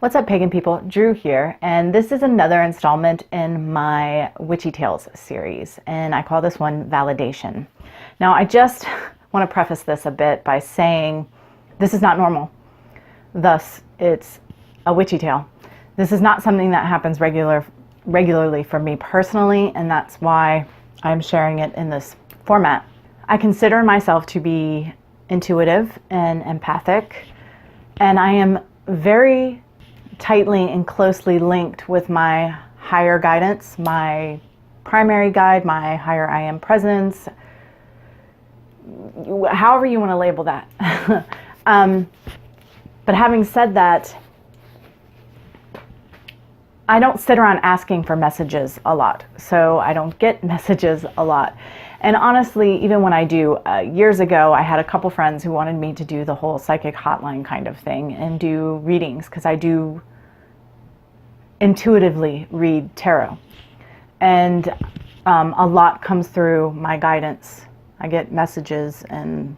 What's up, pagan people? Drew here, and this is another installment in my Witchy Tales series, and I call this one Validation. Now, I just want to preface this a bit by saying this is not normal. Thus, it's a witchy tale. This is not something that happens regularly for me personally, and that's why I'm sharing it in this format. I consider myself to be intuitive and empathic, and I am very tightly and closely linked with my higher guidance, my primary guide, my higher I am presence, however you want to label that. But having said that, I don't sit around asking for messages a lot, so I don't get messages a lot. And honestly, even when I do, years ago, I had a couple friends who wanted me to do the whole psychic hotline kind of thing and do readings, because I do intuitively read tarot. And a lot comes through my guidance. I get messages and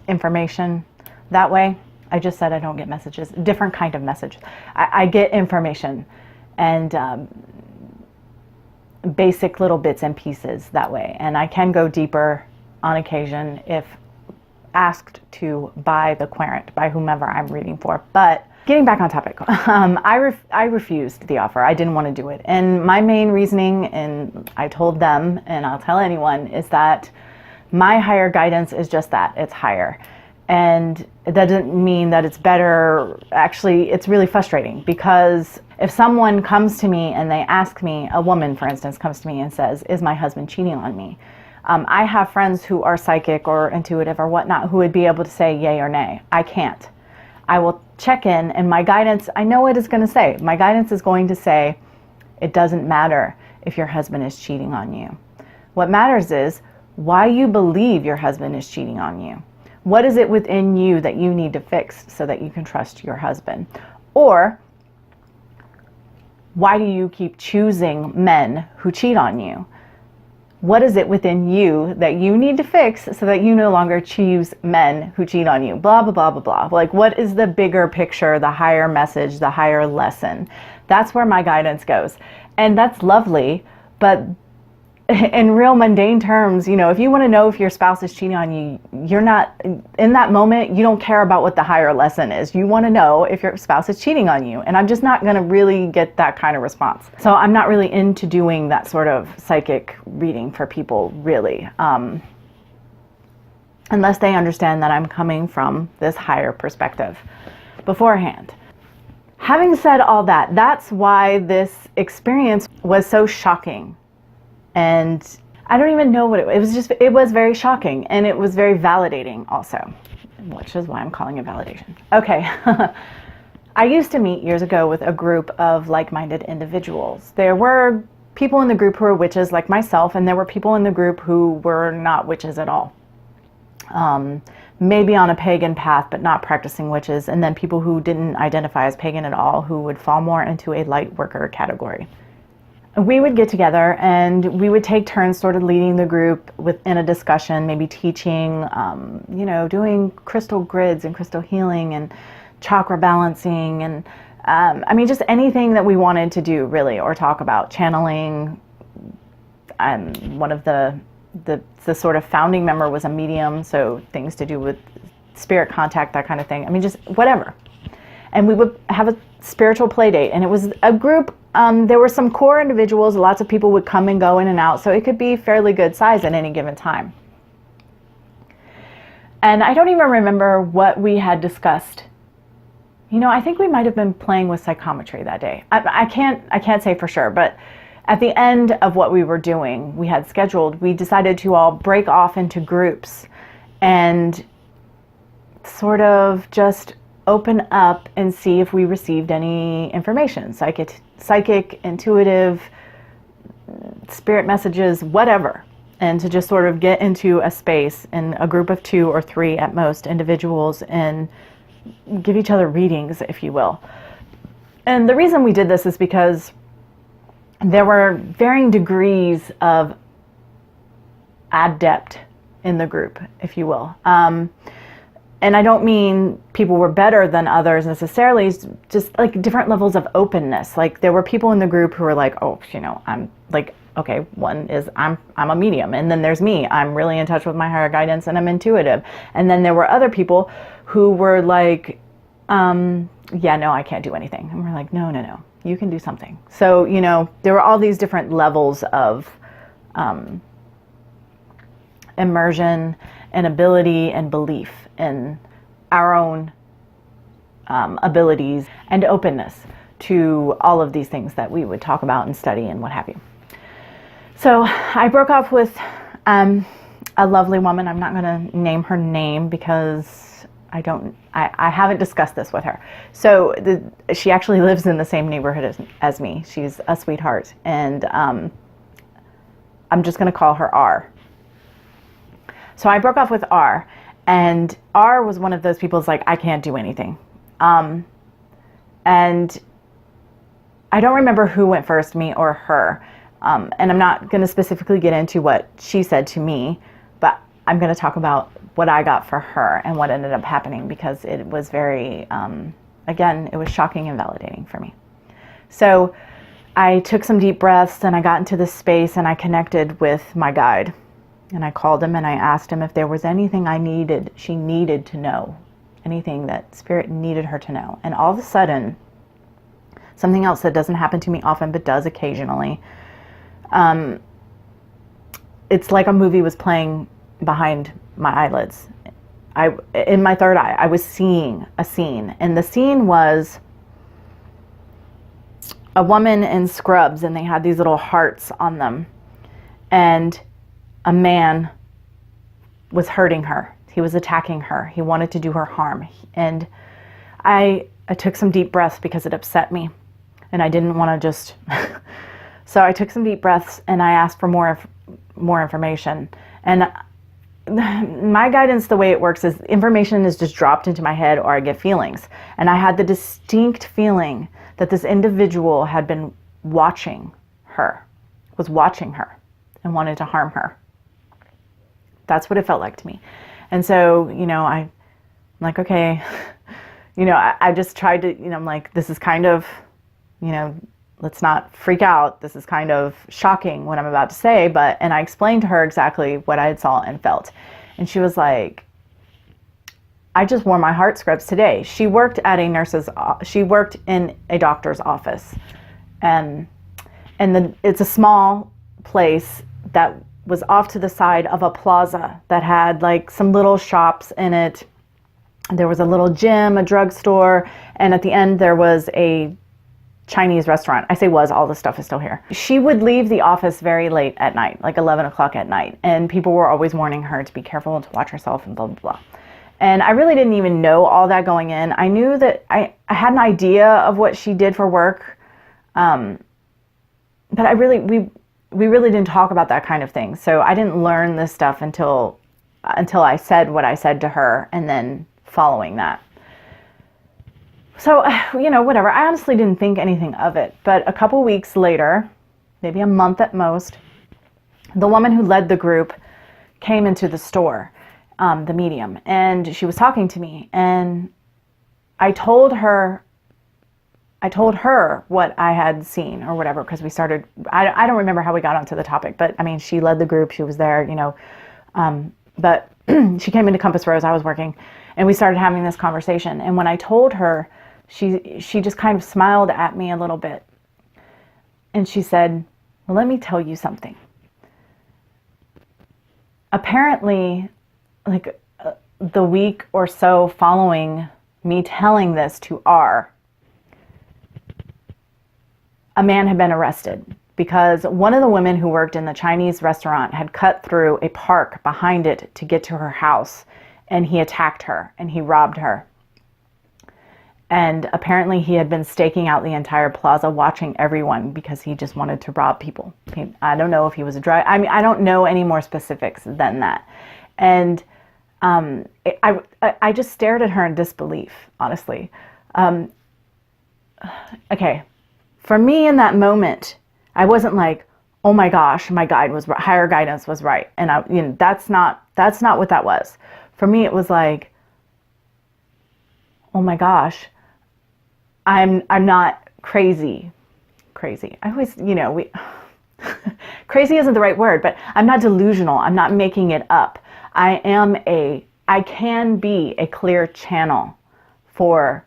information that way. I just said I don't get messages, different kind of message. I get information and basic little bits and pieces that way. And I can go deeper on occasion if asked to by the querent, by whomever I'm reading for. But getting back on topic, I refused the offer. I didn't want to do it. And my main reasoning, and I told them, and I'll tell anyone, is that my higher guidance is just that, it's higher. And it doesn't mean that it's better. Actually, it's really frustrating, because if someone comes to me and they ask me, a woman, for instance, comes to me and says, is my husband cheating on me? I have friends who are psychic or intuitive or whatnot who would be able to say yay or nay. I can't. I will check in, and my guidance, I know what it's going to say. My guidance is going to say, it doesn't matter if your husband is cheating on you. What matters is why you believe your husband is cheating on you. What is it within you that you need to fix so that you can trust your husband? Or why do you keep choosing men who cheat on you? What is it within you that you need to fix so that you no longer choose men who cheat on you? Blah, blah, blah, blah, blah. Like, what is the bigger picture, the higher message, the higher lesson? That's where my guidance goes. And that's lovely, but in real mundane terms, if you want to know if your spouse is cheating on you, you're not, in that moment, you don't care about what the higher lesson is. You want to know if your spouse is cheating on you. And I'm just not going to really get that kind of response. So I'm not really into doing that sort of psychic reading for people, really. Unless they understand that I'm coming from this higher perspective beforehand. Having said all that, that's why this experience was so shocking. And I don't even know what it was. It was very shocking, and it was very validating also, which is why I'm calling it validation. Okay. I used to meet years ago with a group of like-minded individuals. There were people in the group who were witches like myself, and there were people in the group who were not witches at all. Maybe on a pagan path, but not practicing witches, and then people who didn't identify as pagan at all, who would fall more into a light worker category. We would get together and we would take turns sort of leading the group within a discussion, maybe teaching, doing crystal grids and crystal healing and chakra balancing and, just anything that we wanted to do really, or talk about. Channeling. One of the sort of founding member was a medium, so things to do with spirit contact, that kind of thing. Just whatever. And we would have a spiritual play date, and it was a group. There were some core individuals. Lots of people would come and go in and out, so it could be fairly good size at any given time. And I don't even remember what we had discussed. I think we might have been playing with psychometry that day. I can't say for sure, but at the end of what we were doing, we had scheduled, we decided to all break off into groups and sort of just open up and see if we received any information, psychic, intuitive, spirit messages, whatever, and to just sort of get into a space in a group of 2 or 3 at most individuals and give each other readings, if you will. And the reason we did this is because there were varying degrees of adept in the group, if you will. And I don't mean people were better than others necessarily, it's just like different levels of openness. Like there were people in the group who were like, oh, you know, I'm like, okay, one is I'm a medium, and then there's me. I'm really in touch with my higher guidance and I'm intuitive. And then there were other people who were like, yeah, no, I can't do anything. And we're like, no, you can do something. So, you know, there were all these different levels of immersion and ability and belief in our own abilities and openness to all of these things that we would talk about and study and what have you. So I broke off with a lovely woman. I'm not going to name her name because I haven't discussed this with her. So she actually lives in the same neighborhood as me. She's a sweetheart. And I'm just going to call her R. So I broke off with R. And R was one of those people who's like, I can't do anything. And I don't remember who went first, me or her. And I'm not going to specifically get into what she said to me, but I'm going to talk about what I got for her and what ended up happening, because it was very, again, it was shocking and validating for me. So I took some deep breaths and I got into this space and I connected with my guide. And I called him and I asked him if there was anything she needed to know, anything that Spirit needed her to know. And all of a sudden, something else that doesn't happen to me often, but does occasionally, it's like a movie was playing behind my eyelids. In my third eye, I was seeing a scene. And the scene was a woman in scrubs, and they had these little hearts on them. And a man was hurting her. He was attacking her. He wanted to do her harm. And I took some deep breaths because it upset me. And I didn't want to just... So I took some deep breaths and I asked for more information. And my guidance, the way it works is information is just dropped into my head or I get feelings. And I had the distinct feeling that this individual had been watching her, was watching her and wanted to harm her. That's what it felt like to me. And so, you know, I'm like, okay, you know, I just tried to, you know, I'm like, this is kind of, you know, let's not freak out. This is kind of shocking what I'm about to say, and I explained to her exactly what I had saw and felt. And she was like, I just wore my heart scrubs today. She worked in a doctor's office. And it's a small place that was off to the side of a plaza that had like some little shops in it. There was a little gym, a drugstore, and at the end there was a Chinese restaurant. I say was, all the stuff is still here. She would leave the office very late at night, like 11 o'clock at night, and people were always warning her to be careful and to watch herself and blah, blah, blah. And I really didn't even know all that going in. I knew that I had an idea of what she did for work, but we really didn't talk about that kind of thing. So I didn't learn this stuff until I said what I said to her, and then following that. So, you know, whatever. I honestly didn't think anything of it. But a couple weeks later, maybe a month at most, the woman who led the group came into the store, the medium, and she was talking to me. And I told her what I had seen or whatever, because we started, I don't remember how we got onto the topic, but I mean, she led the group, she was there, you know, but she came into Compass Rose, I was working, and we started having this conversation. And when I told her, she just kind of smiled at me a little bit. And she said, well, let me tell you something. Apparently, like the week or so following me telling this to R, a man had been arrested because one of the women who worked in the Chinese restaurant had cut through a park behind it to get to her house, and he attacked her and he robbed her. And apparently he had been staking out the entire plaza watching everyone because he just wanted to rob people. I don't know if he was a drug. I mean, I don't know any more specifics than that. And I just stared at her in disbelief, honestly. Okay. For me in that moment, I wasn't like, oh my gosh, my guide was right, higher guidance was right. And that's not what that was. For me, it was like, oh my gosh, I'm not crazy. I always, crazy isn't the right word, but I'm not delusional. I'm not making it up. I can be a clear channel for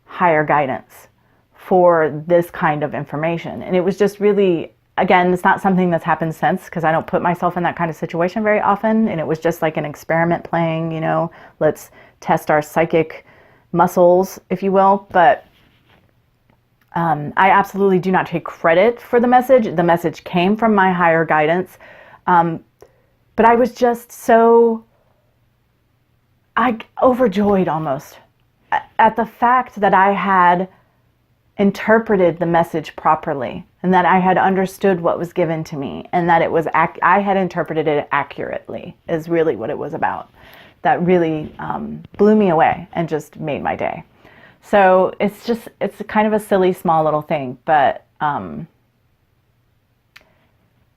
higher guidance, for this kind of information. And it was just really, again, it's not something that's happened since, because I don't put myself in that kind of situation very often. And it was just like an experiment playing, let's test our psychic muscles, if you will. But I absolutely do not take credit for the message. The message came from my higher guidance. But I was just I overjoyed almost at the fact that I had interpreted the message properly, and that I had understood what was given to me, and that I had interpreted it accurately, is really what it was about. That really blew me away and just made my day. So it's kind of a silly, small little thing, but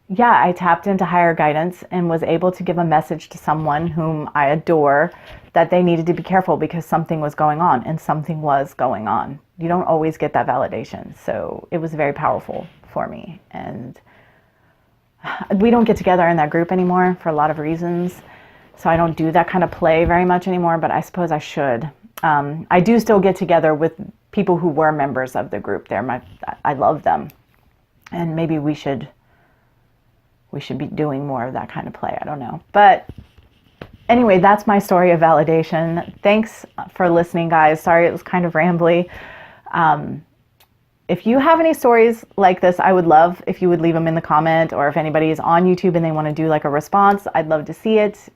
yeah, I tapped into higher guidance and was able to give a message to someone whom I adore that they needed to be careful because something was going on, and something was going on. You don't always get that validation. So it was very powerful for me. And we don't get together in that group anymore for a lot of reasons. So I don't do that kind of play very much anymore, but I suppose I should. I do still get together with people who were members of the group. I love them. And maybe we should be doing more of that kind of play. I don't know. But anyway, that's my story of validation. Thanks for listening, guys. Sorry it was kind of rambly. If you have any stories like this, I would love if you would leave them in the comment, or if anybody is on YouTube and they want to do like a response, I'd love to see it.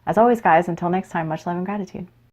As always, guys, until next time, much love and gratitude.